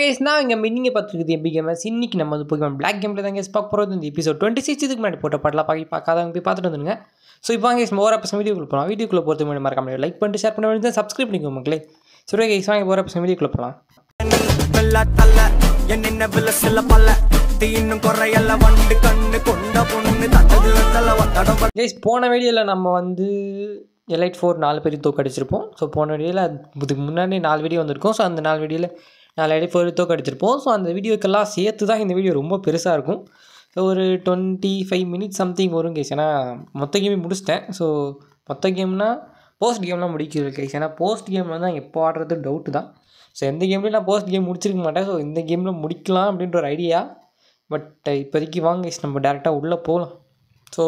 Guys நான் இங்கே நீங்கள் பார்த்துருக்குது எப்படி கேமர்ஸ் இன்றைக்கி நம்ம வந்து போய் பிளாக் கேமில் தான் கேஸ் பார்க்க போகிறது இந்த எபிசோட் 26 இதுக்கு முன்னாடி போட்ட பாட்டெலாம் பார்க்காதவங்க போய் பார்த்துட்டு வந்துடுங்க. ஸோ இப்போ வாங்க மோர் பசங்க வீடியோக்குள்ள போகலாம். வீடியோக்குள்ளே போகிறது முன்னாடி மறக்காம லைக் பண்ணிட்டு ஷேர் பண்ண வேண்டியது சப்ஸ்கிரைப் பண்ணிக்கோ மக்களே. சரி கைஸ் வாங்க மோர் பசங்க வீடியோக்குள்ளே போகலாம். கைஸ் போன வீடியோவில் நம்ம வந்து எலைட் 4 4 பேர் தோக்கடிச்சிருப்போம். ஸோ போன வீடியோவில் இதுக்கு முன்னாடி 4 வீடியோ வந்திருக்கும். ஸோ அந்த 4 வீடியோவில் 4 எலைட் 4 தோக்கடிச்சிருப்போம். ஸோ அந்த வீடியோக்கெல்லாம் சேர்த்து தான் இந்த வீடியோ ரொம்ப பெருசாக இருக்கும். ஸோ ஒரு 25 மினிட்ஸ் சம்திங் வரும் கைஸ். ஏன்னா மொத்த கேமே முடிச்சிட்டேன். ஸோ மொத்த கேம்னா போஸ்ட் கேம்லாம் முடிக்கிறது கைஸ். ஏன்னா போஸ்ட் கேமில் தான் எப்போ ஆடுறது டவுட்டு தான். ஸோ எந்த கேம்லேயும் நான் போஸ்ட் கேம் முடிச்சிருக்க மாட்டேன். ஸோ இந்த கேமில் முடிக்கலாம் அப்படின்ற ஒரு ஐடியா. பட் இப்போதைக்கு வாங்க கைஸ் நம்ம டேரெக்டாக உள்ளே போகலாம். ஸோ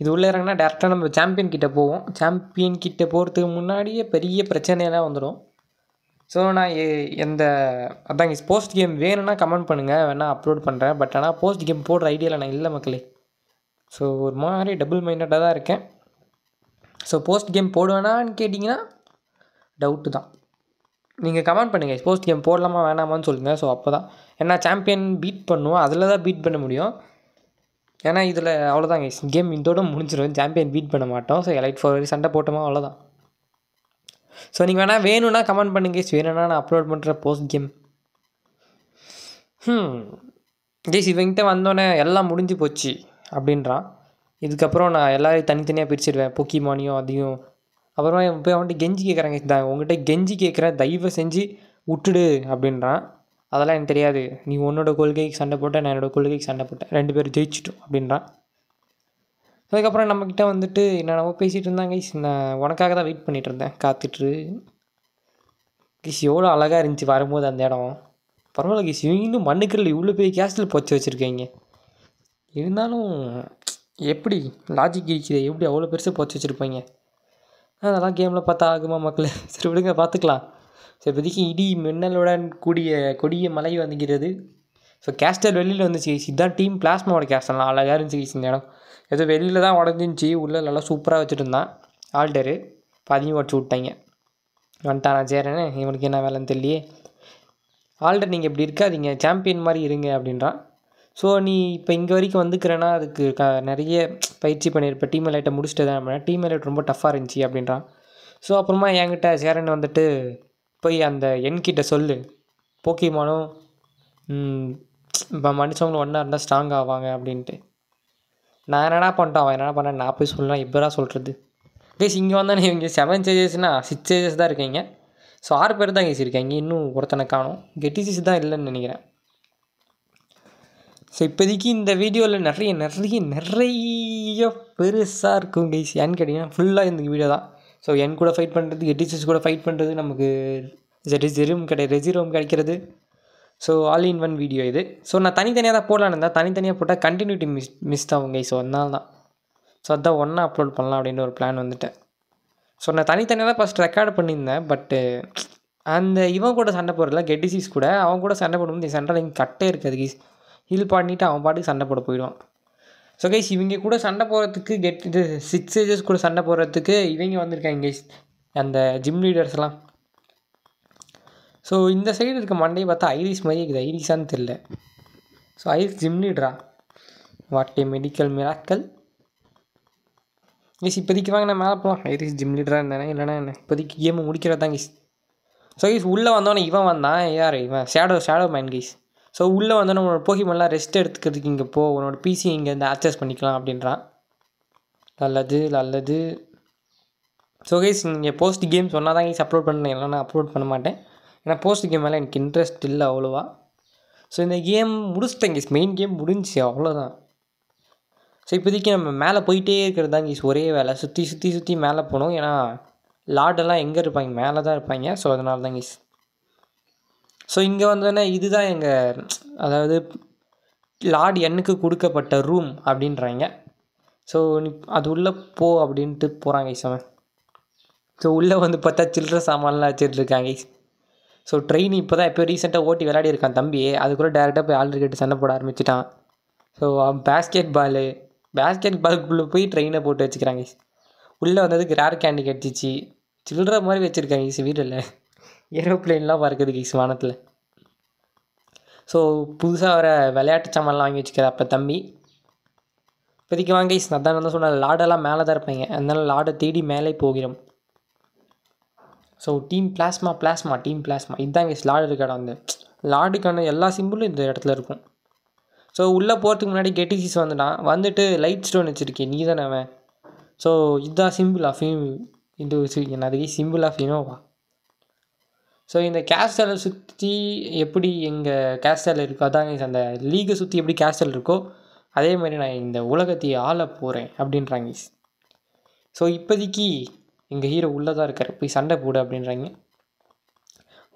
இது உள்ளே இறங்கினா டேரெக்டாக நம்ம சாம்பியன் கிட்டே போவோம். சாம்பியன் கிட்டே போகிறதுக்கு முன்னாடியே பெரிய பிரச்சனையெல்லாம் வந்துடும். ஸோ நான் அதாங்க போஸ்ட் கேம் வேணும்னா கமெண்ட் பண்ணுங்கள், வேணால் அப்லோட் பண்ணுறேன். பட் ஆனால் போஸ்ட் கேம் போடுற ஐடியாவில் நான் இல்லை மக்களே. ஸோ ஒரு மாதிரி டபுள் மைண்டடாக தான் இருக்கேன். ஸோ போஸ்ட் கேம் போடுவேனான்னு கேட்டிங்கன்னா டவுட்டு தான். நீங்கள் கமெண்ட் பண்ணுங்கள் போஸ்ட் கேம் போடலாமா வேணாமான்னு சொல்லுங்கள். ஸோ அப்போ தான் ஏன்னா சாம்பியன் பீட் பண்ணுவோம், அதில் தான் பீட் பண்ண முடியும். ஏன்னா இதில் அவ்வளோதான் கைஸ், கேம் இதோட முடிஞ்சிடும். சாம்பியன் பீட் பண்ண மாட்டோம். ஸோ எலைட் 4 சண்டை போட்டோமா அவ்வளோதான். ஸோ நீங்கள் வேணால் வேணும்னா கமெண்ட் பண்ணுங்க கைஸ், வேணும்னா நான் அப்லோட் பண்ணுற போஸ்ட் கேம். கைஸ் இவங்கிட்ட வந்தோடனே எல்லாம் முடிஞ்சு போச்சு அப்படின்றான். இதுக்கப்புறம் நான் எல்லோரையும் தனித்தனியாக பிரிச்சிடுவேன், பொக்கிமானியும் அதையும். அப்புறமா போய் அவன்கிட்ட கெஞ்சி கேட்குறாங்க, தான் உங்கள்கிட்ட கெஞ்சி கேட்குறேன், தயவு செஞ்சு விட்டுடு அப்படின்றான். அதெல்லாம் எனக்கு தெரியாது, நீ உன்னோட கொள்கைக்கு சண்டை போட்டேன், நான் என்னோடய கொள்கைக்கு சண்டை போட்டேன், 2 பேரும் ஜெயிச்சிட்டோம் அப்படின்றான். அதுக்கப்புறம் நம்மக்கிட்ட வந்துட்டு என்னென்னவோ பேசிகிட்டு இருந்தாங்க கைஸ். நான் உனக்காக தான் வெயிட் பண்ணிகிட்டு இருந்தேன், காத்துட்டு கைஸ். எவ்வளோ அழகாக இருந்துச்சு வரும்போது அந்த இடம். பரவாயில்ல கைஸ், இன்னும் மண்ணுக்கல்ல இவ்வளோ பெரிய கேஸ்டில் பொச்சு வச்சுருக்கீங்க. இருந்தாலும் எப்படி லாஜிக் இருக்குது, எப்படி அவ்வளோ பெருசாக பொச்சு வச்சுருப்பீங்க. அதெல்லாம் கேமில் பார்த்தா ஆகுமா மக்களே. சரி விடுங்க பார்த்துக்கலாம். ஸோ இப்போதைக்கு இடி மின்னலுடன் கொடிய மழை வந்துக்கிறது. ஸோ கேஸ்டர் வெளியில் வந்துச்சு. இதுதான் டீம் பிளாஸ்மாவோட கேஸ்டர்லாம் அழகாக இருந்துச்சு இந்த இடம். ஏதோ வெளியில் தான் உடஞ்சிருந்துச்சி, உள்ளே நல்லா சூப்பராக வச்சுட்டு இருந்தான் ஆல்டரு. பதியும் உடச்சி விட்டாங்க. வந்துட்டான் நான் சேரேன்னு, இவனுக்கு என்ன வேலைன்னு தெரியலையே. ஆல்டர் நீங்கள் இப்படி இருக்காதீங்க, சாம்பியன் மாதிரி இருங்க அப்படின்றான். ஸோ நீ இப்போ இங்கே வரைக்கும் வந்துக்கிறேன்னா அதுக்கு நிறைய பயிற்சி பண்ணியிருப்ப, டீம் எலைட்டை முடிச்சுட்டு தான் அப்படின்னா. டீம் எலைட் ரொம்ப டஃப்பாக இருந்துச்சு அப்படின்றான். ஸோ அப்புறமா என்கிட்ட சேரன் வந்துட்டு போய் அந்த என்கிட்ட சொல்லு, போக்கிமானும் இப்போ மனுஷவங்களும் ஒன்றா இருந்தால் ஸ்ட்ராங் ஆவாங்க அப்படின்ட்டு. நான் என்னடா பண்ணிட்டோம், அவன் என்னடா பண்ணேன், நான் போய் சொல்லலாம் எப்படா சொல்கிறது கைஸ். இங்கே வந்தானே இவங்க 7 சேஜஸ்னால் 6 சேஜஸ் தான் இருக்கீங்க. ஸோ 6 பேர் தான் கைஸ் இருக்காங்க, இன்னும் ஒருத்தனை காணும். கெட்டிசிஸ் தான் இல்லைன்னு நினைக்கிறேன். ஸோ இப்போதைக்கு இந்த வீடியோவில் நிறைய பெருசாக இருக்கும் கைஸ். ஏன்னு கேட்டிங்கன்னா ஃபுல்லாக இந்த வீடியோ தான். ஸோ என் கூட ஃபைட் பண்ணுறது, கெட்டிசிஸ் கூட ஃபைட் பண்ணுறது, நமக்கு ரெசிரோம் கிடைக்கிறது. So all in one video இது. ஸோ நான் தனித்தனியாக தான் போடலான்னு இருந்தால், தனித்தனியாக போட்டால் கண்டினியூட்டி மிஸ் ஆகும் கைஸ். ஸோ அதனால தான் அதான் ஒன்றா அப்லோட் பண்ணலாம் அப்படின்னு ஒரு பிளான் வந்துட்டேன். ஸோ நான் தனித்தனியாக தான் ஃபஸ்ட் ரெக்கார்டு பண்ணியிருந்தேன். பட்டு அந்த இவன் கூட சண்டை போடல, கெட்டிசிஸ் கூட. அவன் கூட சண்டை போடும்போது என் சண்டை இங்கே கட்டே இருக்காது கைஸ். ஹீல் பண்ணிவிட்டு அவன் பாட்டுக்கு சண்டை போட போயிடுவான். ஸோ கைஸ் இவங்க கூட சண்டை போடுறதுக்கு 6 ஏஜஸ் கூட சண்டை போடுறதுக்கு இவங்க வந்திருக்காங்க கைஸ், அந்த ஜிம் லீடர்ஸ்லாம். ஸோ இந்த சைடு இருக்க மண்டையை பார்த்தா ஐரிஸ் மாதிரி இருக்குது, ஐரிஸான்னு தெரில. ஸோ ஐரிஸ் ஜிம் லீடரா, what a medical miracle. Guys இப்போதைக்கு வாங்க நான் மேலே போகலாம். ஐரிஸ் ஜிம் லீடராக இருந்தானே, இல்லைனா என்ன இப்போதைக்கு கேமை முடிக்கிறது தான் கைஸ். ஸோ கைஸ் உள்ளே வந்தோன்னே இவன் வந்தான், யார் இவன், ஷேடோ மேன் கைஸ். ஸோ உள்ளே வந்தோன்னே உன்னோட போக்கிமான்லாம் ரெஸ்ட் எடுத்துக்கிறதுக்கு இங்கே போ, உன்னோட பிசி இங்கே வந்து ஆக்சஸ் பண்ணிக்கலாம் அப்படின்றான். நல்லது. ஸோ கைஸ் நீங்கள் போஸ்ட் கேம் சொன்னால் தான் கைஸ் அப்லோட் பண்ணேன், இல்லைனா அப்லோட் பண்ண மாட்டேன். ஏன்னா போஸ்ட் கேம் மேலே எனக்கு இன்ட்ரெஸ்ட் இல்லை அவ்வளோவா. ஸோ இந்த கேம் முடிச்சிட்டேன் கைஸ், மெயின் கேம் முடிஞ்சிச்சு அவ்வளோதான். ஸோ இப்போதைக்கு நம்ம மேலே போயிட்டே இருக்கிறது தான் கைஸ் ஒரே வேலை, சுற்றி மேலே போகணும். ஏன்னா லார்டெல்லாம் எங்கே இருப்பாங்க, மேலே தான் இருப்பாங்க. ஸோ அதனால தான் கைஸ். ஸோ இங்கே வந்தோடனே இதுதான் எங்கள், அதாவது லார்ட் எண்ணுக்கு கொடுக்கப்பட்ட ரூம் அப்படின்றாங்க. ஸோ நீ அது உள்ளே போ அப்படின்ட்டு போகிறாங்க கைஸ் அவன். ஸோ உள்ளே வந்து பார்த்தா சில்லற சாமான்லாம் வச்சுட்ருக்காங்க கைஸ். ஸோ ட்ரெயின் இப்போ தான் எப்போ ரீசெண்டாக ஓட்டி விளையாடி இருக்கான் தம்பி, அதுக்குள்ளே டேரெக்டாக போய் ஆல்ரெடி கேட்டு சண்டை போட ஆரம்பிச்சிட்டான். ஸோ பேஸ்கெட் பாலுக்குள்ளே போய் ட்ரெயினை போட்டு வச்சுக்கிறாங்க கைஸ். உள்ளே வந்ததுக்கு ரேர் கேண்டி கிடச்சிச்சு, சில்லற மாதிரி வச்சுருக்காங்க கைஸ். வீட்டில் ஏரோப்ளேன்லாம் பறக்குது கைஸ் வானத்தில். ஸோ புதுசாக வர விளையாட்டு சாமான்லாம் வாங்கி வச்சுக்கிறார் அப்போ தம்பி. இப்போதைக்கு வாங்க கைஸ், அதான் வந்து சொன்ன லாடெல்லாம் மேலே தான் இருப்பாங்க, அதனால லாடை தேடி மேலே போகிறோம். ஸோ டீம் பிளாஸ்மா இதுதான் கைஸ் லாடு இருக்க இடம். வந்து லாடுக்கான எல்லா சிம்பிளும் இந்த இடத்துல இருக்கும். ஸோ உள்ளே போகிறதுக்கு முன்னாடி கெட்டிசிஸ் வந்துட்டு லைட் ஸ்டோன் வச்சுருக்கேன், நீ தானே அவன். ஸோ இதுதான் சிம்பிள் ஆஃப் இது என்னது சிம்பிள் ஆஃப் இனோவா. ஸோ இந்த கேஸ்டலை சுற்றி எப்படி எங்கள் கேஸ்டல் இருக்கோ, அதாங்க அந்த லீகை சுற்றி எப்படி கேஸ்டல் இருக்கோ அதே மாதிரி நான் இந்த உலகத்தையே ஆள போகிறேன் அப்படின்றாங்க. ஸோ இப்போதைக்கு எங்கள் ஹீரோ உள்ளே தான் இருக்கார், போய் சண்டை போடு அப்படின்றாங்க.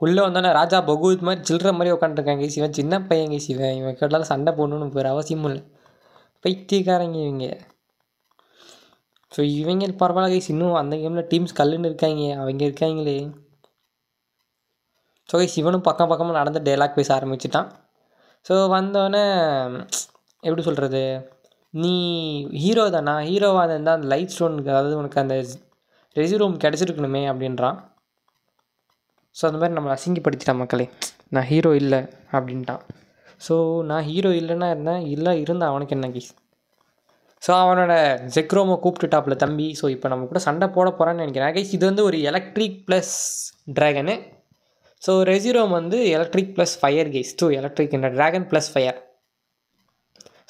உள்ளே வந்தோன்னே ராஜா பகவத் மாதிரி சில்லற மாதிரி உட்காந்துருக்காங்க. இவன் சின்ன பையங்க, இவன் கேட்டாலும் சண்டை போடணுன்னு போகிற அவசியமும் இல்லை, பைத்தியக்காரங்க இவங்க. ஸோ இவங்க பரவாயில்ல கைஸ், இன்னும் அந்த கேமில் டீம்ஸ் கல்லுன்னு இருக்காங்க, அவங்க இருக்காங்களே. ஸோ கைஸ் இவனும் பக்கமாக நடந்து டைலாக் பேச ஆரம்பிச்சிட்டான். ஸோ வந்தோடனே எப்படி சொல்கிறது, நீ ஹீரோ தானா, ஹீரோவாக இருந்தால் அந்த லைட் ஸ்டோனுக்கு, அதாவது உனக்கு அந்த ரெசி ரூம் கிடச்சிருக்கணுமே அப்படின்றான். ஸோ அந்த மாதிரி நம்மளை அசிங்கப்படுத்திட்டான் மக்களே, நான் ஹீரோ இல்லை அப்படின்ட்டான். ஸோ நான் ஹீரோ இல்லைன்னா இருந்தேன் அவனுக்கு என்ன கைஸ். ஸோ அவனோட ஜெக்ரோமை கூப்பிட்டுட்டாப்புல தம்பி. ஸோ இப்போ நம்ம கூட சண்டை போட போகிறான்னு நினைக்கிறேன் கைஸ். இது வந்து ஒரு electric plus dragon. So Reshiram வந்து electric plus fire guys. So electric இந்த ட்ராகன் ப்ளஸ் ஃபயர்.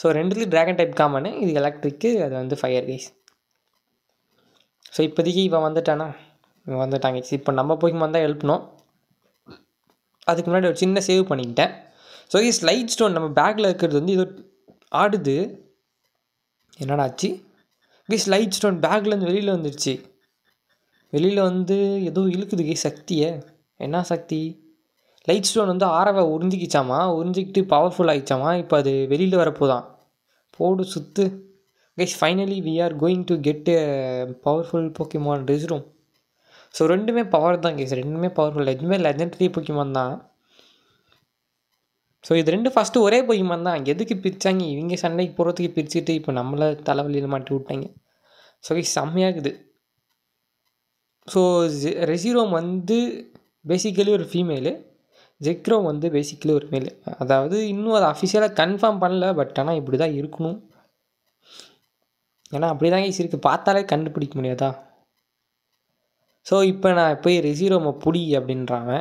ஸோ ரெண்டுலேயும் ட்ராகன் டைப் காமனு, இது எலக்ட்ரிக்கு, அது வந்து ஃபயர் கைஸ். ஸோ இப்போதைக்கு இவன் வந்துட்டாங்க. இப்போ நம்ம போய்க்கு வந்தால் எழுப்பணும். அதுக்கு முன்னாடி ஒரு சின்ன சேவ் பண்ணிக்கிட்டேன். ஸோ கைஸ் லைட் ஸ்டோன் நம்ம பேக்கில் இருக்கிறது வந்து இது ஆடுது, என்னடா ஆச்சு கைஸ். லைட் ஸ்டோன் பேக்லேருந்து வெளியில் வந்துடுச்சு. வெளியில் வந்து ஏதோ இழுக்குது கைஸ் சக்தியை. என்ன சக்தி? லைட் ஸ்டோன் வந்து ஆரவை உறிஞ்சிக்கிட்டு பவர்ஃபுல் ஆகிடுச்சாமா. இப்போ அது வெளியில் வரப்போதான். போடு சுத்து guys. Finally we are going to get a powerful Pokemon Reshiram. So ரெண்டுமே பவர் தான் கைஸ், ரெண்டுமே பவர்ஃபுல், எதுவுமே லெஜெண்டரி போக்கிமான் தான். ஸோ இது ரெண்டு ஃபஸ்ட்டு ஒரே போக்கிமான் தான், எதுக்கு பிரித்தாங்க, இவங்க சண்டைக்கு போகிறதுக்கு பிரிச்சுட்டு இப்போ நம்மளை தலைவலியில் மாட்டி விட்டாங்க. ஸோ கைஸ் செம்மையாகுது. ஸோ ரெசிரோம் வந்து பேசிக்கலி ஒரு ஃபீமேலு, ஜெக்ரோம் வந்து பேசிக்கலி ஒரு மேலு. அதாவது இன்னும் அதை அஃபிஷியலாக கன்ஃபார்ம் பண்ணல, பட் ஆனால் இப்படி தான் இருக்கணும். ஏன்னா அப்படி தான் இருக்குது, பார்த்தாலே கண்டுபிடிக்க முடியாதா. ஸோ இப்போ நான் போய் ரெசிரோமை புடி அப்படின்றாங்க.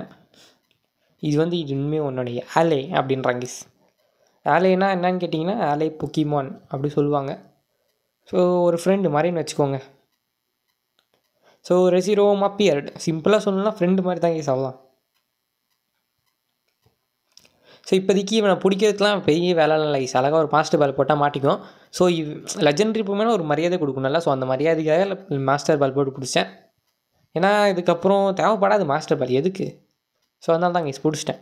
இது வந்து இது உண்மையாக உன்னுடைய ஆலே அப்படின்றாங்க. ஆலேனா என்னன்னு கேட்டிங்கன்னா ஆலே பொக்கிமான் அப்படி சொல்லுவாங்க. ஸோ ஒரு ஃப்ரெண்டு மாதிரின்னு வச்சுக்கோங்க. ஸோ ரெசிரோம் அப்பியர்டு, சிம்பிளாக சொல்லணும்னா ஃப்ரெண்டு மாதிரி தான் கேஸ் ஆகலாம். ஸோ இப்போதைக்கு இவனை பிடிக்கிறதுக்குலாம் பெரிய வேலைலாம் இல்லை கைஸ், அழகாக ஒரு மாஸ்டர் பால் போட்டால் மாட்டிக்கும். ஸோ லெஜெண்டரி போமே ஒரு மரியாதை கொடுக்கணும்ல. ஸோ அந்த மரியாதைக்காக மாஸ்டர் பால் போட்டு பிடிச்சேன். ஏன்னா இதுக்கப்புறம் தேவைப்படாது மாஸ்டர் பால் எதுக்கு. ஸோ அதனால தான் கைஸ் பிடிச்சிட்டேன்.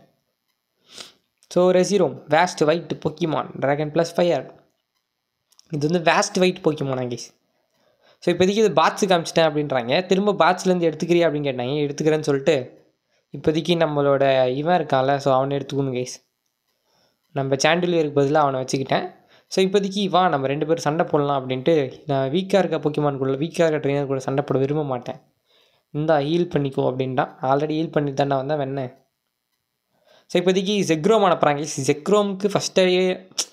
So Reshiram vast white Pokemon dragon plus fire. இது வந்து vast white Pokemon guys. So இப்போதைக்கு இது பாட்ஸு காமிச்சிட்டேன் அப்படின்றாங்க. திரும்ப பாட்ஸ்லேருந்து எடுத்துக்கிறியா அப்படின்னு கேட்டாங்க. எடுத்துக்கிறேன்னு சொல்லிட்டு இப்போதைக்கு நம்மளோட இவன் இருக்கான்ல, ஸோ அவனை எடுத்துக்கணும் கைஸ். நம்ம சாண்டிலியருக்கு பதிலாக அவனை வச்சுக்கிட்டேன். ஸோ இப்போதைக்கு நம்ம 2 பேரும் சண்டை போடலாம் அப்படின்ட்டு, நான் வீக்காக இருக்க பொக்கிமான்குள்ளே வீக்காக இருக்க ட்ரெயினர் கூட சண்டை போட விரும்ப மாட்டேன், இந்தா ஹீல் பண்ணிக்கோ அப்படின்ட்டான். ஆல்ரெடி ஹீல் பண்ணி தானே வந்தேன் வெண்ணே. ஸோ இப்போதைக்கு ஜெக்ரோம் அனுப்புகிறாங்க. ஜெக்ரோமுக்கு ஃபஸ்ட்டே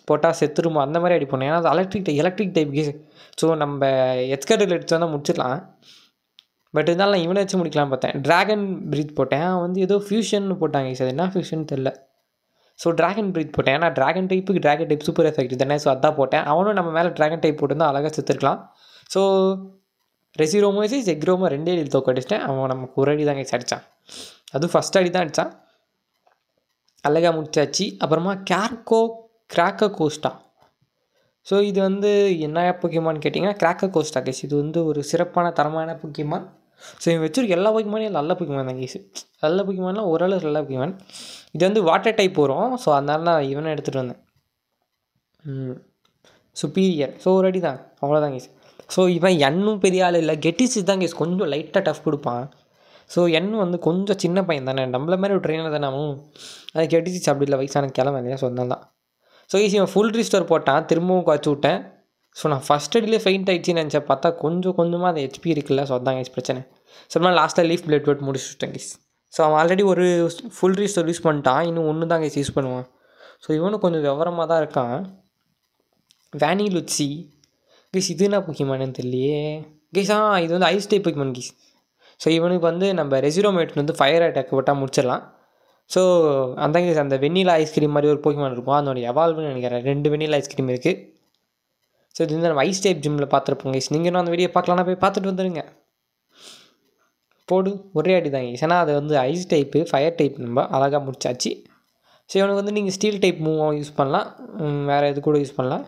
போட்டால் செத்துருமோ அந்த மாதிரி அடிப்போம், ஏன்னா அது எலக்ட்ரிக் டைப் கேஸ். ஸோ நம்ம எஸ்கர்டில் எடுத்து வந்தால் முடிச்சிடலாம், பட் இருந்தாலும் நான் இவனை வச்சு முடிக்கலாம்னு பார்த்தேன். ட்ராகன் ப்ரீத் போட்டேன், அவன் வந்து ஏதோ ஃபியூஷன் போட்டாங்க, அது என்ன ஃபியூஷன் தெரில. ஸோ ட்ராகன் ப்ரீத் போட்டேன், ஏன்னா ட்ராகன் டைப் சூப்பர் எஃபெக்ட் தானே, ஸோ அதான் போட்டேன். அவனும் நம்ம மேலே ட்ராகன் டைப் போட்டுருந்தால் அழகாக செத்துருக்கலாம். ஸோ ரெசிரோமோ ஜெக்ரோமோ 2 அடியில் தோக்கடிச்சிட்டேன். அவன் நமக்கு ஒரு அடி தாங்க அடித்தான், அதுவும் ஃபஸ்ட் அடி தான் அடித்தான், அழகாக முடிச்சாச்சு. அப்புறமா கிராக்கோ கோஸ்டா. ஸோ இது வந்து என்ன பொக்கிமான்னு கேட்டிங்கன்னா கிராக்கோ கோஸ்டா கேஸ். இது வந்து ஒரு சிறப்பான தரமான பொக்கிமான். ஸோ இவன் வச்சுருக்க எல்லா பொக்கிமானையும் நல்ல பொக்கிமான் தான் கேஸு, நல்ல பொக்கிமான்லாம் ஓரளவு நல்ல பொக்கிமான். இது வந்து வாட்டர் டைப் வரும், ஸோ அதனால நான் இவனை எடுத்துகிட்டு வந்தேன். சுப்பீரியர். ஸோ ஒரு அடி தான், அவ்வளோதான் கேஸ். ஸோ இவன் எண்ணும் பெரிய ஆள் இல்லை, கெட்டிஸ் தான் கேஸ் கொஞ்சம் லைட்டாக டஃப் கொடுப்பான். ஸோ எண்ணும் வந்து கொஞ்சம் சின்ன பையன் தானே, நம்மள மாதிரி ஒரு ட்ரெயினர் தானே அவன். அது கெட்டிஸ் அப்படி இல்லை, வயசான கிளம்ப இல்லையா, ஸோ அதனால தான். ஸோ ஈஸி இவன் ஃபுல் ரீஸ்டோர் போட்டான், திரும்பவும் குறைச்சி விட்டேன். ஸோ நான் ஃபஸ்ட் அடியிலே ஃபெயிண்ட் ஆகிடுச்சின்னு நினச்சேன், பார்த்தா கொஞ்சமாக அந்த ஹெச்பி இருக்குல்ல, ஸோ அதான் கேஸ் பிரச்சனை. ஸோ அதனால் லாஸ்ட்டில் லீஃப் பிளேட் போட்டு முடிச்சுட்டேன் கேஸ். ஸோ அவன் ஆல்ரெடி ஒரு ஃபுல் ரீஸ்டோர் யூஸ் பண்ணிட்டான், இன்னும் ஒன்று தான் கேஸ் யூஸ் பண்ணுவான். ஸோ இவனும் கொஞ்சம் விவரமாக தான் இருக்கான். வேனிலுச்சி கைஸ், இது என்ன பொக்கிமான்னு தெரியலையே கைஸ். இது வந்து ice type Pokemon guys. So இவனுக்கு வந்து நம்ம ரெசிரோமேட் வந்து ஃபயர் அட்டாக் விட்டால் முடிச்சிடலாம். ஸோ அந்த கைஸ் அந்த வெண்ணிலா ஐஸ்கிரீம் மாதிரி ஒரு பொக்கிமான் இருக்கும், அதோட எவால்வ்னு நினைக்கிறேன். 2 வெண்ணிலா ஐஸ்கிரீம் இருக்குது. ஸோ இது வந்து நம்ம ஐஸ் டைப் ஜிம்மில் பார்த்துருப்போம் கைஸ். நீங்கள் இன்னும் அந்த வீடியோ பார்க்கலான்னா போய் பார்த்துட்டு வந்துடுங்க. போடு ஒரே அடி தான் கைஸ். ஏன்னா அது வந்து ஐஸ் டைப்பு, ஃபயர் டைப் நம்ம அழகாக முடிச்சாச்சு. ஸோ இவனுக்கு வந்து நீங்கள் ஸ்டீல் டைப் மூவாக யூஸ் பண்ணலாம், வேறு எது கூட யூஸ் பண்ணலாம்.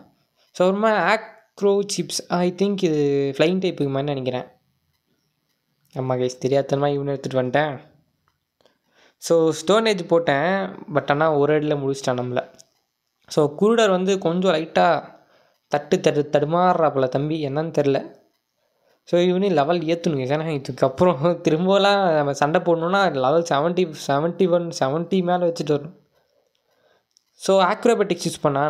ஸோ அப்புறமா ஆக்ரோ சிப்ஸ், ஐ திங்க் இது ஃப்ளைங் டைப்புக்கு மாதிரி நினைக்கிறேன். ஆமாம் கைஸ், தெரியாதனமாக இவனை எடுத்துகிட்டு வந்துட்டேன். ஸோ ஸ்டோனேஜ் போட்டேன், பட் ஆனால் ஒரு அடியில் முடிச்சிட்டான் நம்மளை. ஸோ குருடர் வந்து கொஞ்சம் லைட்டாக தடுமாறுறாப்புல தம்பி, என்னன்னு தெரில. ஸோ இவனே லெவல் ஏற்றணுங்க. ஏன்னா இதுக்கப்புறம் திரும்பலாம் நம்ம சண்டை போடணுன்னா லெவல் 71 70 மேலே வச்சுட்டு வரணும். ஸோ ஆக்ரோபேட்டிக்ஸ் யூஸ் பண்ணால்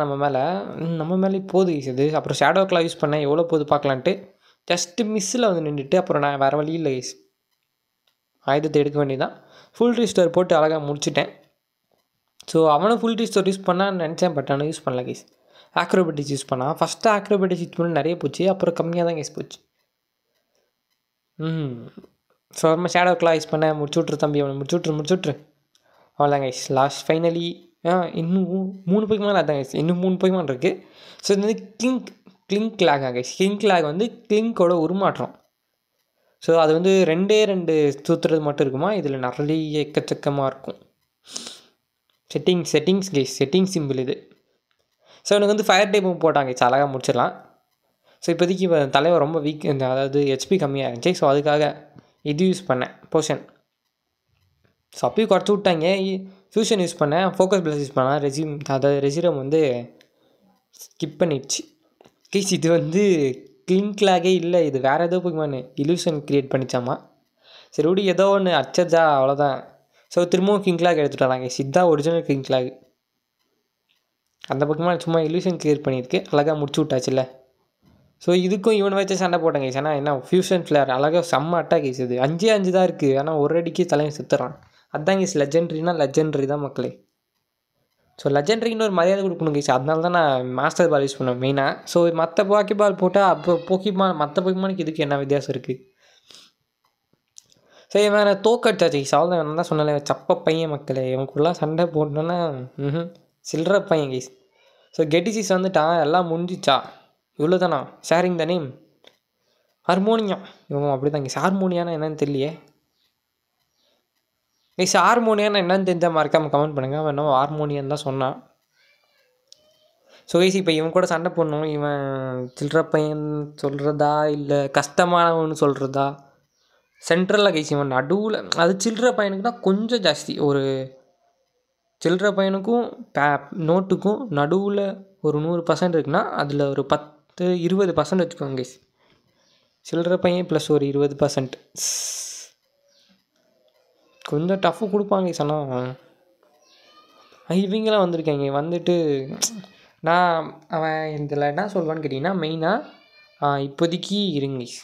நம்ம மேலே போகுது இது. அப்புறம் ஷேடோ கிளா யூஸ் பண்ணேன், எவ்வளோ போகுது பார்க்கலான்ட்டு. ஜஸ்ட்டு மிஸ்ஸில் வந்து நின்றுட்டு அப்புறம் நான் வேறு வழி இல்லை கைஸ், ஆயுதத்தை எடுக்க வேண்டியதான். ஃபுல் ரீஸ்டோர் போட்டு அழகாக முடிச்சிட்டேன். ஸோ அவனும் ஃபுல் ரீஸ்டோர் யூஸ் பண்ணான்னு நினச்சேன், பட் ஆனால் யூஸ் பண்ணல கைஸ். ஆக்ரோபேட்டிக்ஸ் யூஸ் பண்ணால் ஃபஸ்ட்டு ஆக்ரோபேட்டிக்ஸ் யூஸ் பண்ணி நிறைய போச்சு, அப்புறம் கம்மியாக தான் கைஸ் போச்சு. ஸோ நம்ம ஷேடோ கிளா யூஸ் பண்ண முடிச்சுட்ரு தம்பி, அவனை முடிச்சுட்ரு. அவ்வளோதான் கைஸ், லாஸ்ட் ஃபைனலி. இன்னும் 3 பொக்கிமான் அதான் கைஸ், இன்னும் 3 பொக்கிமான் இருக்குது. ஸோ இது வந்து கிளிங்க் லேக் கைஸ். கிளிங்க் லேக் வந்து கிளிங்கோட உருமாற்றம். ஸோ அது வந்து 2 சுற்றுறது மட்டும் இருக்குமா, இதில் நிறைய எக்கச்சக்கமாக இருக்கும். செட்டிங்ஸ் கைஸ், செட்டிங் சிம்பிள் இது. ஸோ எனக்கு வந்து ஃபயர் டைப்பும் போட்டாங்க கைஸ், அழகாக முடிச்சிடலாம். ஸோ இப்போதைக்கு தலைவர் ரொம்ப வீக், அதாவது ஹெச்பி கம்மியாக இருந்துச்சு. ஸோ அதுக்காக இது யூஸ் பண்ணேன், போஷன். ஸோ அப்பயும் குறைச்சி விட்டாங்க. ஃபியூஷன் யூஸ் பண்ணேன், ஃபோக்கஸ் பிளஸ் யூஸ் பண்ணேன். அதாவது ரெசிரம் வந்து ஸ்கிப் பண்ணிடுச்சு கைஸ். இது வந்து கிளிங்க்லாகே இல்லை, இது வேறு ஏதோ பொக்கிமான் இல்யூஷன் க்ரியேட் பண்ணிச்சாமா. சரி விடு, ஏதோ ஒன்று அச்சா அவ்வளோதான். ஸோ திரும்பவும் கிங்க்லாக் எடுத்துகிட்டு வராங்க. இதுதான் ஒரிஜினல் கிங்க்லாக். அந்த பொக்கிமான் சும்மா இல்யூஷன் க்ரியேட் பண்ணியிருக்கு, அழகாக முடிச்சு விட்டாச்சுல்ல. ஸோ இதுக்கும் இவனை வச்சு சண்டை போட்டேன் கைஸ். ஏன்னா என்ன ஃபியூஷன் ஃப்ளேர் அழகாக செம்ம அட்டாக் கைஸ். இது 5 தான் இருக்குது, ஆனால் ஒரு அடிக்கு தலையை சுற்றுறான். அதுதான் கைஸ் லெஜெண்ட்ரினா லெஜெண்ட்ரி தான் மக்களே. ஸோ லெஜெண்ட்ரின்னு ஒரு மரியாதை கொடுக்கணும் கைஸ், அதனால தான் நான் மாஸ்டர் பால் யூஸ் பண்ணுவேன் மெயினாக. ஸோ மற்ற போக்கி பால் போட்டால் அப்போ மற்ற பொக்கிமானுக்கு இதுக்கு என்ன வித்தியாசம் இருக்குது. ஸோ இவன் தோக்கடிச்சாச்சு கைஸ், அவ்வளோதான். நான் தான் சொன்னேன் சப்ப பையன் மக்களே, இவனுக்குள்ளலாம் சண்டை போட்டோன்னா சில்லற பையன் கைஸ். ஸோ கெட்டிசிஸ் வந்துட்டான், எல்லாம் முடிஞ்சிச்சா, இவ்வளோ தானா. ஷேரிங் த நேம் ஹார்மோனியா, இவன் அப்படி தான் கைஸ். ஹார்மோனியானா என்னன்னு தெரியலையே கைஸ். ஹார்மோனியானா என்னன்னு தெரிஞ்சால் மறக்காமல் கமெண்ட் பண்ணுங்கள். அவன் என்ன ஹார்மோனியான்னு தான் சொன்னான். ஸோ கைஸ் இப்போ இவன் கூட சண்டை போடணும். இவன் சில்லற பையன் சொல்கிறதா இல்லை கஷ்டமானவன்னு சொல்கிறதா, சென்ட்ரலில் கைஸ் இவன் நடுவில். அது சில்லற பையனுக்கு தான் கொஞ்சம் ஜாஸ்தி, ஒரு சில்லற பையனுக்கும் நோட்டுக்கும் நடுவில் ஒரு 100% இருக்குன்னா அதில் ஒரு 10-20% வச்சுக்கோங்க கைஸ். சில்லற பையன் ப்ளஸ் ஒரு 20%. கொஞ்சம் டஃப்பு கொடுப்பாங்க கைஸ். ஆனால் இவங்களாம் வந்திருக்காங்க, வந்துட்டு நான் அவன் இதில் என்ன சொல்வான்னு கேட்டிங்கன்னா, மெயினாக இப்போதைக்கு இருங்க கைஸ்.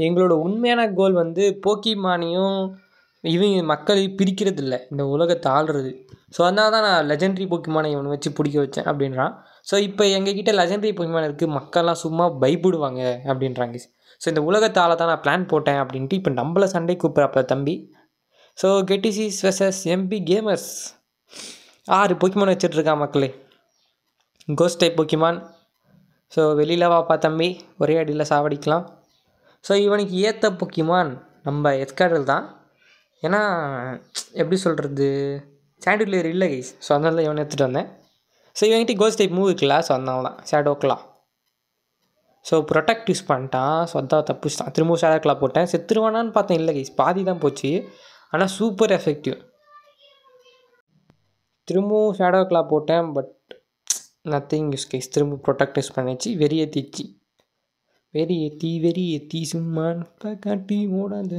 எங்களோட உண்மையான கோல் வந்து போக்கிமானையும் இவங்க மக்களை பிரிக்கிறது இல்லை, இந்த உலகத்தை ஆள்றது. ஸோ அதனால தான் நான் லெஜெண்ட்ரி போக்கிமானை இவனை வச்சு பிடிக்க வச்சேன் அப்படின்றான். ஸோ இப்போ எங்ககிட்ட லெஜெண்ட்ரி போக்கிமான் இருக்குது, மக்கள்லாம் சும்மா பயப்படுவாங்க அப்படின்றாங்க. ஸோ இந்த உலகத்தால் தான் நான் பிளான் போட்டேன் அப்படின்ட்டு இப்போ நம்மளை சண்டை கூப்பிட்றப்ப தம்பி. So Ghetsis versus MP gamers 6 Pokemon வச்சிட்ருக்கான் மக்களே, கோஸ்ட் டைப் பொக்கிமான். ஸோ வெளியில் வாப்பா தம்பி, ஒரே அடியில் சாவடிக்கலாம். ஸோ இவனுக்கு ஏற்ற பொக்கிமான் நம்ம எஸ்கார்டல் தான். ஏன்னா எப்படி சொல்கிறது, சாண்டிலியர் இல்லை கைஸ். ஸோ அதனால தான் இவனை எடுத்துகிட்டு வந்தேன். ஸோ இவன்கிட்ட கோஸ்ட் டைப் மூவ் இருக்குல்ல, ஸோ அதனால தான் ஷேடோக்லா. ஸோ ப்ரொடெக்ட் யூஸ் பண்ணிட்டான், ஸோ அதான் தப்புச்சிட்டான். திரும்பவும் ஷேடோக்லா போட்டேன், செத்துருவானான்னு பார்த்தேன், இல்லை கைஸ் பாதி தான் போச்சு, ஆனால் சூப்பர் எஃபெக்டிவ். திரும்பவும் ஷேடோக்லா போட்டேன், பட் நத்திங் யூஸ் கைஸ். திரும்ப ப்ரொடெக்ட் யூஸ் பண்ணிச்சு, வெறி ஏற்றி சும்மா காட்டி ஓடாது.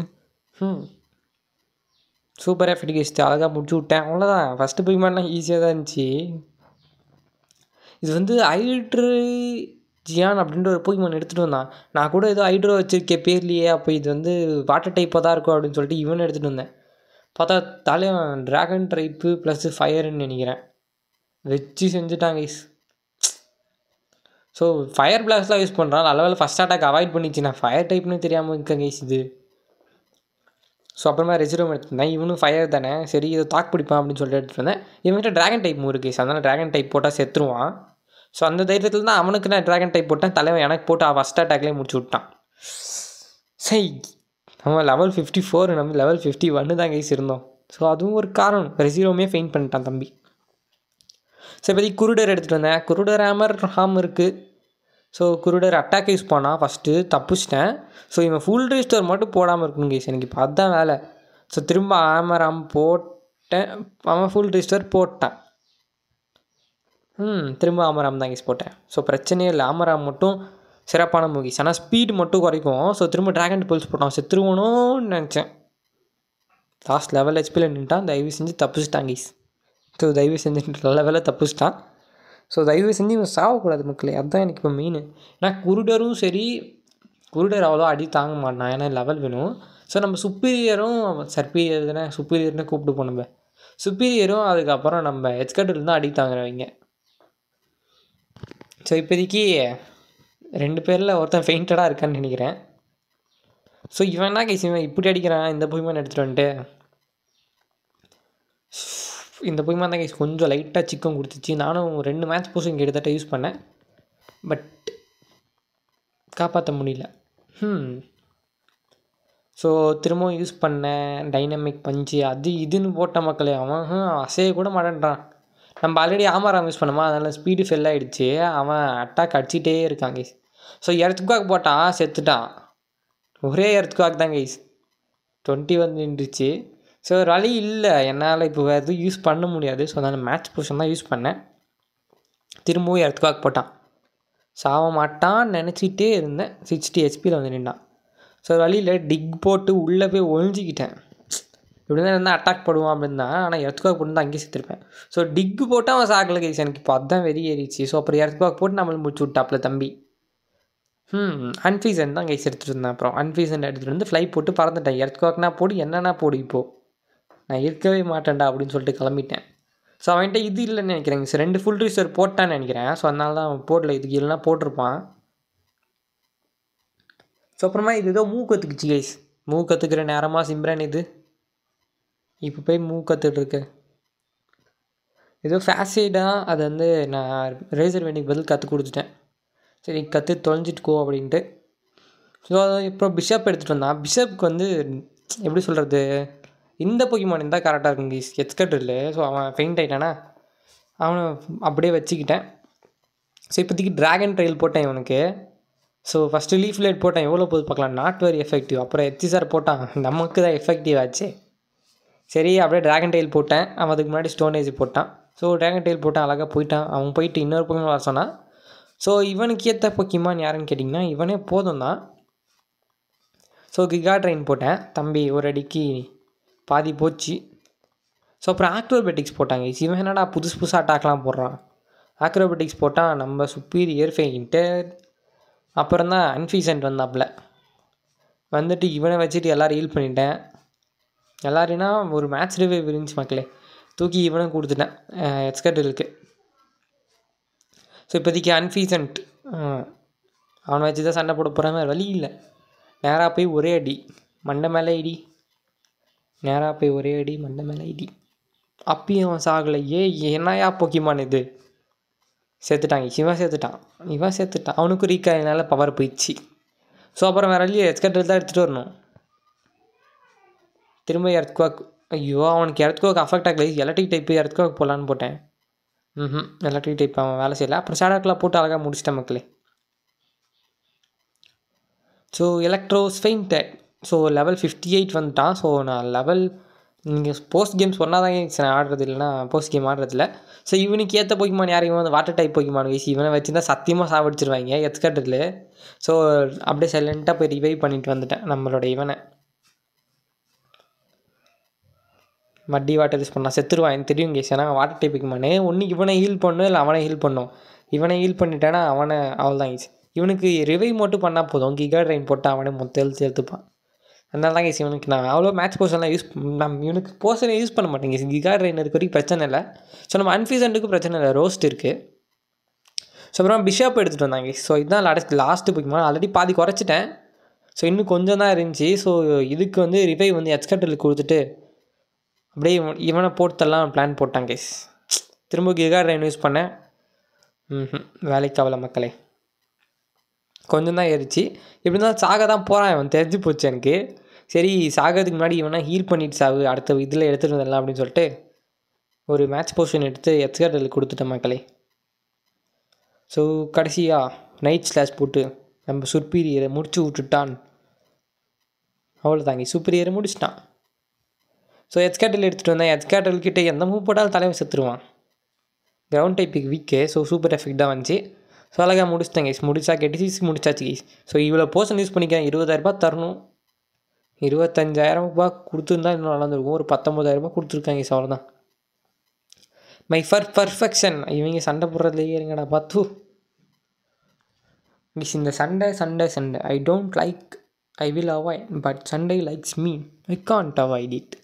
சூப்பர் எஃபெக்ட் கைஸ், அழகாக முடிச்சு விட்டேன், அவ்வளோதான். ஃபஸ்ட்டு பொக்கிமான்லாம் ஈஸியாக தான் இருந்துச்சு. இது வந்து ஹைட்ரஜியான் அப்படின்ற ஒரு பொக்கிமான் எடுத்துகிட்டு வந்தான். நான் கூட ஏதோ ஹைட்ரோ வச்சுருக்கேன் பேர்லையே, அப்போ இது வந்து வாட்டர் டைப்பாக தான் இருக்கும் அப்படின்னு சொல்லிட்டு இவனை எடுத்துகிட்டு வந்தேன். பார்த்தா தலைவன் ட்ராகன் டைப்பு ப்ளஸ் ஃபயருன்னு நினைக்கிறேன். வச்சு செஞ்சுட்டாங்க கைஸ். ஸோ ஃபயர் பிளாஸ்ட்லாம் யூஸ் பண்ணுறான். நல்ல வேலை ஃபஸ்ட் அட்டாக் அவாய்ட் பண்ணிச்சு. நான் ஃபயர் டைப்னு தெரியாமல் இருக்கேன் கைஸ் இது. ஸோ அப்புறமா ரெசிரோம் எடுத்துருந்தேன். இவனும் ஃபயர் தானே, சரி இதை தாக்கு பிடிப்பான் அப்படின்னு சொல்லிட்டு எடுத்துகிட்டு வந்தேன். இவன்கிட்ட ட்ராகன் டைப் மூவ் இருக்குது, அதனால் ட்ராகன் டைப் போட்டால் செத்துருவான். ஸோ அந்த தைரியத்தில் தான் அவனுக்கு நான் ட்ராகன் டைப் போட்டேன். தலைவன் எனக்கு போட்டு ஃபஸ்ட் அட்டாக்லேயே முடிச்சு விட்டான். சரி, நம்ம லெவல் 54, நம்ம லெவல் 51 தான் கைஸ் இருந்தோம். ஸோ அதுவும் ஒரு காரணம். ரெசிரோமே ஃபெயின் பண்ணிட்டான் தம்பி. ஸோ இப்போதைக்கு குருடர் எடுத்துகிட்டு வந்தேன். குருடர் ஹாம் இருக்குது. ஸோ குருடர் அட்டாக் யூஸ் பண்ணால் ஃபஸ்ட்டு தப்பிச்சிட்டேன். ஸோ இவன் ஃபுல் ரீஸ்டோர் மட்டும் போடாமல் இருக்கணும் கைஸ், எனக்கு இப்போ அதுதான் வேலை. ஸோ திரும்ப ஆமராம் போட்டேன். அவன் ஃபுல் ரீஸ்டோர் போட்டான். திரும்ப ஆமராம் தான் கைஸ் போட்டேன். ஸோ பிரச்சனையே இல்லை. ஆமராம் மட்டும் சிறப்பான மூவிஸ், ஆனால் ஸ்பீடு மட்டும் குறைக்கும். ஸோ திரும்ப ட்ராகன் பல்ஸ் போட்டான். செத்துருவணும்னு நினச்சேன். லாஸ்ட் லெவல் ஹெச்பியில் நின்ட்டான். தயவு செஞ்சு தப்பிச்சிட்டான் கைஸ். ஸோ தயவு செஞ்சு நல்ல வேலை தப்பிச்சிட்டான். ஸோ தயவு செஞ்சு இவன் சாகக்கூடாது மக்களே, அதுதான் எனக்கு இப்போ மெயின். ஏன்னா குருடரும் சரி, குருடர் அவ்வளோ அடி தாங்க மாட்டான், ஏன்னா லெவல் வேணும். ஸோ நம்ம சுப்பீரியரும் சர்பீரியர் தானே, சுப்பீரியர்னு கூப்பிட்டு போனோம். சுப்பீரியரும் அதுக்கப்புறம் நம்ம எச்கட்டில் தான் அடி தாங்குறவங்க. ஸோ இப்போதைக்கு 2 பேரில் ஒருத்தன் ஃபெயிண்டடாக இருக்கான்னு நினைக்கிறேன். ஸோ இவன் என்ன கைஸ் இவன் இப்படி அடிக்கிறான். இந்த பொய்மான் எடுத்துகிட்டு வந்துட்டு இந்த பொய்மான் தான் கைஸ் கொஞ்சம் லைட்டாக சிக்கம் கொடுத்துச்சு. நானும் 2 மேட்ச் போஸ் இங்கே கிட்டத்தட்ட யூஸ் பண்ணேன், பட் காப்பாற்ற முடியல. ஸோ திரும்பவும் யூஸ் பண்ணேன் டைனமிக் பஞ்சு அது இதுன்னு போட்ட மக்களே. அவன் அசைய கூட மாட்டேன்றான். நம்ம ஆல்ரெடி ஆமாராம் யூஸ் பண்ணோமா, அதனால் ஸ்பீடு ஃபெல் ஆகிடுச்சு. அவன் அட்டாக் அடிச்சிட்டே இருக்கான் கைஸ். ஸோ எர்த்குவாக் போட்டான், செத்துட்டான். ஒரே எர்த்குவாக் தான் கைஸ். 20 வந்து நின்றுச்சு. ஸோ ஒரு வழி இல்லை, என்னால் இப்போ வேறு எதுவும் யூஸ் பண்ண முடியாது. ஸோ அதனால் மேட்ச் பொசிஷன் தான் யூஸ் பண்ணேன். திரும்பவும் எர்த்குவாக் போட்டான். சாவ மாட்டான்னு நினச்சிட்டே இருந்தேன். 60 ஹெச்பியில் வந்து நின்றான். ஸோ வழியில் டிக் போட்டு உள்ளே போய் ஒழிஞ்சிக்கிட்டேன். இப்படி தான் இருந்தால் அட்டாக் பண்ணுவான் அப்படின்னு தான், ஆனால் எர்த்குவாக் போட்டு தான் அங்கேயே செத்துருப்பேன். ஸோ டிக்கு போட்டு அவன் சாக்கலை கைஸ். எனக்கு இப்போ அதுதான் வெறி ஏறிச்சு. ஸோ அப்புறம் எர்த்குவாக் போட்டு நம்மளை முடிச்சு விட்டாப்புல தம்பி. அன்ஃபீசன் தான் கைஸ் எடுத்துகிட்டு இருந்தேன். அப்புறம் அன்ஃபீசன் எடுத்துகிட்டு வந்து ஃப்ளை போட்டு பறந்துட்டேன். எர்த்குவாக்னா போடு, என்னன்னா போடு, இப்போது நான் இருக்கவே மாட்டேன்டா அப்படின்னு சொல்லிட்டு கிளம்பிட்டேன். ஸோ அவன்கிட்ட இது இல்லைன்னு நினைக்கிறேங்க சார், 2 ஃபுல் ரீஸ்டோர் போட்டான்னு நினைக்கிறேன். ஸோ அதனால தான் அவன் போடல, இதுக்கு இல்லைனா போட்டிருப்பான். ஸோ அப்புறமா இது ஏதோ மூவ் கற்றுக்குச்சு கைஸ். மூவ் கற்றுக்கிற நேரமாக சிம்ரன் இது இப்போ போய் மூவ் கற்றுட்ருக்கு. ஏதோ ஃபேஸைடாக அது வந்து நான் ரேசர் வேண்டிக்கு பதில் கற்றுக் கொடுத்துட்டேன். சரி கற்று தொலைஞ்சிட்டுக்கோ அப்படின்ட்டு. ஸோ இப்போ பிஷப் எடுத்துகிட்டு வந்தான். பிஷப்புக்கு வந்து எப்படி சொல்கிறது, இந்த பொக்கிமான் இருந்தால் கரெக்டாக இருக்கும் கைஸ். எச்கட் இல்லை. ஸோ அவன் ஃபெயிண்ட் ஆகிட்டானா, அவனை அப்படியே வச்சுக்கிட்டேன். ஸோ இப்போதைக்கு ட்ராகன் ட்ரெயில் போட்டேன் இவனுக்கு. ஸோ ஃபஸ்ட்டு லீஃப் லைட் போட்டேன், எவ்வளோ போது பார்க்கலாம், நாட் வெரி எஃபெக்டிவ். அப்புறம் HCR போட்டான், நமக்கு தான் எஃபெக்டிவ் ஆச்சு. சரி அப்படியே ட்ராகன் டெயில் போட்டேன். அவன் அதுக்கு முன்னாடி ஸ்டோன் ஏஜ் போட்டான். ஸோ ட்ராகன் டெயில் போட்டான், அழகாக போயிட்டான். அவன் போயிட்டு இன்னொரு பொக்கிமான் வர சொன்னான். ஸோ இவனுக்கு ஏற்ற பொக்கிமான் யாருன்னு கேட்டிங்கன்னா இவனே போதும் தான். ஸோ கிகா ட்ரெயின் போட்டேன் தம்பி, ஒரு அடிக்கு பாதி போச்சு. ஸோ அப்புறம் ஆக்ரோபேட்டிக்ஸ் போட்டாங்க. இவன் என்னடா புதுசு புதுசாக அட்டாக்லாம் போடுறான். ஆக்ரோபேட்டிக்ஸ் போட்டால் நம்ம சுப்பீரியர் ஃபெயிண்ட்டு. அப்புறம் தான் அன்ஃபீசன்ட் வந்தாப்புல. வந்துட்டு இவனை வச்சுட்டு எல்லோரும் ஹீல் பண்ணிட்டேன். எல்லாருன்னா ஒரு மேட்ச் ரிவைவ் இருந்துச்சு மக்களே, தூக்கி இவனும் கொடுத்துட்டேன் எச்கட்டிலுக்கு. ஸோ இப்போதைக்கு அன்ஃபீசன்ட் அவனை வச்சு தான் சண்டை போட போகிறாங்க. வழி இல்லை, நேராக போய் ஒரே அடி மண்டை மேலே இடி, நேராக போய் ஒரே அடி மண்டை மேலே இடி. அப்பயும் அவன் சாகலை. என்னையா பொக்கிமான் இது, செத்துட்டாங்க. இவன் செத்துட்டான். அவனுக்கும் ரீக்காயினால பவர் போயிடுச்சு. ஸோ அப்புறம் வேறு வழியே எச்கட்டில் தான் எடுத்துகிட்டு வரணும். திரும்ப எர்த்குவாக். ஐயோ அவனுக்கு எர்த்குவாக் அஃபெக்ட் ஆகலை. எலக்ட்ரிக் டைப்பு எர்த்குவாக் போடலான்னு போட்டேன். எலக்ட்ரிக் டைப் அவன் வேலை செய்யலை. அப்புறம் ஷேடாக்லாம் போட்டு அழகாக முடிச்சிட்டேன் மக்களே. So Eelektross fainted. So level 58 வந்துட்டான். ஸோ நான் லெவல் நீங்கள் போஸ்ட் கேம்ஸ் சொன்னால் தான் நான் ஆடுறது, இல்லைனா போஸ்ட் கேம் ஆடுறதில்ல. ஸோ இவனுக்கு ஏற்ற பொக்கிமான் யாரையும் வந்து வாட்டர் டைப் பொக்கிமான் வீசி இவனை வச்சு தான் சத்தியமாக சாவடிச்சிருவாங்க எச்கட்டில். ஸோ அப்படியே சைலண்ட்டாக போய் ரிவைவ் பண்ணிட்டு வந்துட்டேன் நம்மளோட இவனை. மட்டி வாட்டர் யூஸ் பண்ணால் செத்துருவான் எனக்கு தெரியும் கேஸ். ஏன்னா வாட்டர் டைப் பொக்கிமானே ஒன்று இவனை ஹீல் பண்ணும், இல்லை அவனை ஹீல் பண்ணும். இவனை ஹீல் பண்ணிட்டேன்னா அவள் தான் ஈஸி. இவனுக்கு ரிவைவ் மட்டும் பண்ணால் போதும், கிகா ட்ரெயின் போட்டு அவனே மொத்த எழுத்துப்பான். அதனால தான் கேஸ் இவனுக்கு நான் அவ்வளோ மேட்ச் போர்ஷன்லாம் இவனுக்கு போர்ஷனை யூஸ் பண்ண மாட்டேங்க. கிகார்ட் ரெய்னருக்கு வரைக்கும் பிரச்சனை இல்லை. ஸோ நம்ம அன்ஃபீசண்ட்டுக்கும் பிரச்சனை இல்லை, ரோஸ்ட் இருக்குது. ஸோ அப்புறம் பிஷப் எடுத்துகிட்டு வந்தாங்க. ஸோ இதுதான் லாஸ்ட்டு போய்க்குமா, ஆல்ரெடி பாதி குறைச்சிட்டேன். ஸோ இன்னும் கொஞ்சம் தான் இருந்துச்சு. ஸோ இதுக்கு வந்து ரிவைவ் வந்து எக்ஸ்கட்டில் கொடுத்துட்டு அப்படியே இவனை போட்டுலாம் பிளான் போட்டாங்க கேஸ். திரும்ப கிகார்ட் ரெயின் யூஸ் பண்ணேன். வேலைக்கு ஆகல மக்களே, கொஞ்சம் தான் ஏறிச்சு. இப்படி தான் சாக தான் போகிறான், இவன் தெரிஞ்சு போச்சு எனக்கு. சரி சாகிறதுக்கு முன்னாடி இவனா ஹீல் பண்ணிட்டு சாவு, அடுத்த இதில் எடுத்துகிட்டு வந்துடலாம் அப்படின்னு சொல்லிட்டு ஒரு மேட்ச் போர்ஷன் எடுத்து எக்ஸ்கட்டில் கொடுத்துட்டேன் மக்களே. ஸோ கடைசியாக நைட் ஸ்லாஷ் போட்டு நம்ம சுப்பீரியரை முடிச்சு விட்டுட்டான். அவ்வளோதாங்க, சுப்பீரியரை முடிச்சிட்டான். ஸோ எச்கேட்டல் எடுத்துகிட்டு வந்தேன். எச்கேட்டல் கிட்டே எந்த மூவ் போட்டாலும் தலைமை செத்துருவான். கிரவுண்ட் டைப்புக்கு வீக்கு. ஸோ சூப்பர் எஃபெக்டாக வந்துச்சு. ஸோ அழகாக முடிச்சிட்டேன் கைஸ். முடிச்சா கெட்டிசிஸ் முடிச்சாச்சு கைஸ். ஸோ இவ்வளோ போர்ஷன் யூஸ் பண்ணிக்கிறேன். 20,000 தரணும். 25,000 கொடுத்துருந்தா இன்னும் நல்லா இருந்திருக்கும். ஒரு 19,000 கொடுத்துருக்காங்க கைஸ், அவ்வளோதான். My perfection. இவங்க சண்டை போடுறதுலேயே இருங்கடா பார்த்து. இந்த சண்டை I don't like, I will avoid, but சண்டை likes me, I can't avoid it.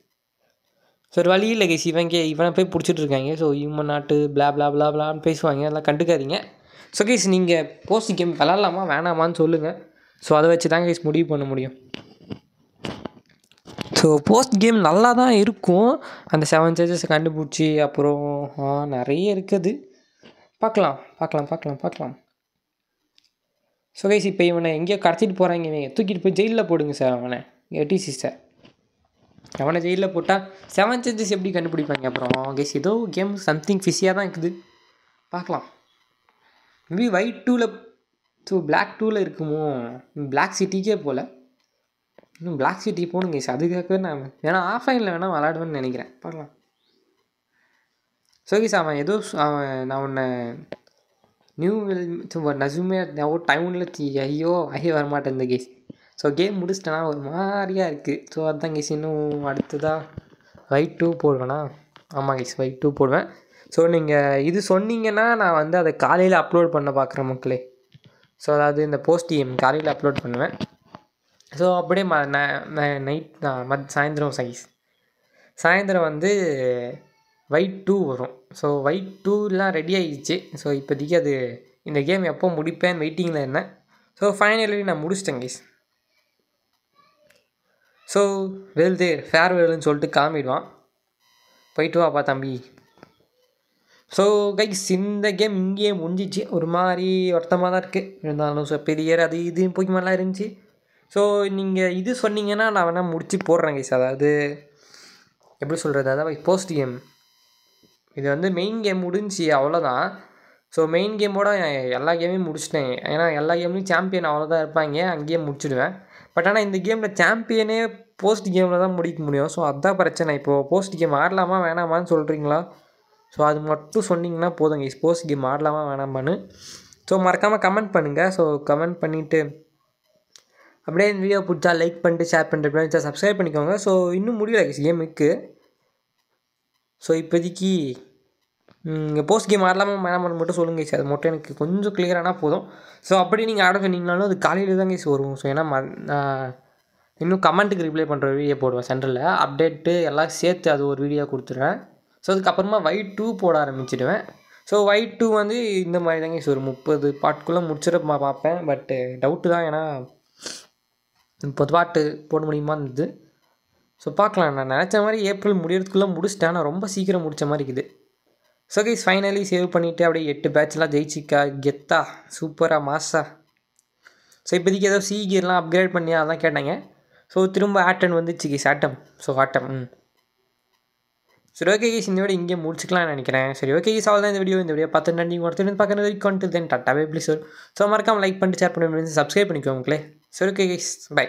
So ஒரு வழி இல்லை கைஸ், இவனை போய் பிடிச்சிட்டு இருக்காங்க. ஸோ இவன் நாட்டு பிளான்னு பேசுவாங்க, அதெல்லாம் கண்டுக்காதீங்க. ஸோ கைஸ் நீங்கள் போஸ்ட் கேம் விளாட்லாமா வேணாமான்னு சொல்லுங்கள். ஸோ அதை வச்சு தான் கைஸ் முடிவு பண்ண முடியும். ஸோ போஸ்ட் கேம் நல்லா தான் இருக்கும். அந்த 7 சேஞ்சஸை கண்டுபிடிச்சி அப்புறம் நிறைய இருக்குது. பார்க்கலாம். ஸோ கைஸ் இப்போ இவனை எங்கேயோ கடத்திட்டு போகிறாங்க. இவங்க தூக்கிட்டு போய் ஜெயிலில் போடுங்க சார் அவனை, எட்டிசிஸ்டர். அவனை ஜெயிலில் போட்டால் 7 சேஞ்சஸ் எப்படி கண்டுபிடிப்பாங்க? அப்புறம் கைஸ் ஏதோ கேம் சம்திங் ஃபிஷியாக தான் இருக்குது. பார்க்கலாம். மேபி ஒயிட் 2ல், ஸோ பிளாக் 2ல் இருக்குமோ. பிளாக் சிட்டிக்கே போகல, இன்னும் பிளாக் சிட்டி போகணும் கைஸ். அதுக்காகவே நான் ஏன்னா ஆஃப்லைனில் வேணால் விளாடுவேன்னு நினைக்கிறேன். பார்க்கலாம். ஸோ கைஸ் நான் உன்னை நியூ நசுமே டவுனில் ஐயோ வரமாட்டேன் இந்த கேஸ். ஸோ கேம் முடிச்சிட்டேன்னா ஒரு மாதிரியாக இருக்குது. ஸோ அதுதான் கேஸ். இன்னும் அடுத்ததாக ஒயிட் 2 போடுவேண்ணா. ஆமாம் கேஸ், ஒயிட் 2 போடுவேன். ஸோ நீங்கள் இது சொன்னீங்கன்னா நான் வந்து அதை காலையில் அப்லோட் பண்ண பார்க்குறேன் மக்களே. ஸோ அதாவது இந்த போஸ்ட் கேம் காலையில் அப்லோட் பண்ணுவேன். ஸோ அப்படியே நைட் சாயந்தரம் வந்து ஒயிட் 2 வரும். ஸோ ஒயிட் 2லாம் ரெடி ஆகிடுச்சு. ஸோ இப்போதைக்கு அது இந்த கேம் எப்போ முடிப்பேன்னு வெயிட்டிங்கில் இருந்தேன். ஸோ ஃபைனலி நான் முடிச்சிட்டேன் கைஸ். ஸோ ஃபேர்வெல்னு சொல்லிட்டு கிளம்பிடுவான். போயிட்டு வாப்பா தம்பி. ஸோ கைஸ் இந்த கேம் இங்கேயே முடிஞ்சிச்சு. ஒரு மாதிரி வருத்தமாக தான் இருக்குது. இருந்தாலும் ஸோ பெரிய அது இது போய்க்குமாலாம் இருந்துச்சு. ஸோ நீங்கள் இது சொன்னீங்கன்னா நான் வேணால் முடிச்சு போடுறேன் கைஸ். அதாவது எப்படி சொல்கிறது, அதாவது போஸ்ட் கேம் இது வந்து மெயின் கேம் முடிஞ்சு அவ்வளோதான். ஸோ மெயின் கேமோட எல்லா கேமையும் முடிச்சிட்டேன். ஏன்னா எல்லா கேம்லேயும் சாம்பியன் அவ்வளோதான் இருப்பாங்க, அங்கேயே முடிச்சுடுவேன். பட் ஆனால் இந்த கேமில் சாம்பியனே போஸ்ட் கேமில் தான் முடிக்க முடியும். ஸோ அதுதான் பிரச்சனை. இப்போது போஸ்ட் கேம் ஆடலாமா வேணாமான்னு சொல்கிறீங்களா? ஸோ அது மட்டும் சொன்னிங்கன்னா போதுங்க. போஸ்ட் கேம் ஆடலாமா வேணாமான்னு. ஸோ மறக்காமல் கமெண்ட் பண்ணுங்கள். ஸோ கமெண்ட் பண்ணிவிட்டு அப்படியே இந்த வீடியோ பிடிச்சா லைக் பண்ணிட்டு ஷேர் பண்ணிட்டு சப்ஸ்கிரைப் பண்ணிக்கோங்க. ஸோ இன்னும் முடியல கேமுக்கு. ஸோ இப்போதைக்கு போஸ்ட் கேம் ஆடலாமா வேணாமான்னு மட்டும் சொல்லுங்கள் கேஸ். அது மட்டும் எனக்கு கொஞ்சம் கிளியரானா போதும். ஸோ அப்படி நீங்கள் ஆட சொன்னீங்கனாலும் அது காலையில் தான் கேஸ் வரும். ஸோ ஏன்னா இன்னும் கமெண்ட்டுக்கு ரிப்ளை பண்ணுற வீடியோ போடுவேன் சென்டரில் அப்டேட்டு எல்லாம் சேர்த்து அது ஒரு வீடியோ கொடுத்துருவேன். ஸோ அதுக்கப்புறமா ஒயிட் 2 போட ஆரம்பிச்சிடுவேன். ஸோ ஒயிட் 2 வந்து இந்த மாதிரி தாங்க ஒரு 30 பாட்டுக்குள்ளே முடிச்சிட பார்ப்பேன். பட்டு டவுட்டு தான், ஏன்னா 30 பாட்டு போட முடியுமா இருந்தது. ஸோ பார்க்கலாம். நான் நினச்ச மாதிரி ஏப்ரல் முடியறதுக்குள்ளே முடிச்சிட்டேன். நான் ரொம்ப சீக்கிரம் முடித்த மாதிரி இருக்குது. ஸோ கைஸ் ஃபைனலி சேவ் பண்ணிவிட்டு அப்படியே 8 பேட்ச்லாம் ஜெயிச்சிக்கா கெத்தா சூப்பராக மாஸா. ஸோ இப்போதைக்கு ஏதோ கியர்லாம் அப்கிரேட் பண்ணி அதான் கேட்டாங்க. ஸோ திரும்ப ஆட்டன் வந்துச்சு கைஸ். ஆட்டம் சரி ஓகே கைஸ், இந்த வீடியோ இங்கே முடிச்சிக்கலாம்னு நினைக்கிறேன். சரி ஓகே கைஸ், அவ்வளோ தான் இந்த வீடியோ பார்த்து நன்றி. ஒருத்தர் பார்க்குறது கொண்டு தென் டாட்டாவே ப்ளீஸ். ஸோ மறக்காமல் லைக் பண்ணிட்டு ஷேர் பண்ணி சப்ஸ்கிரைப் பண்ணிக்கோங்களே. சரி ஓகே கைஸ், பை.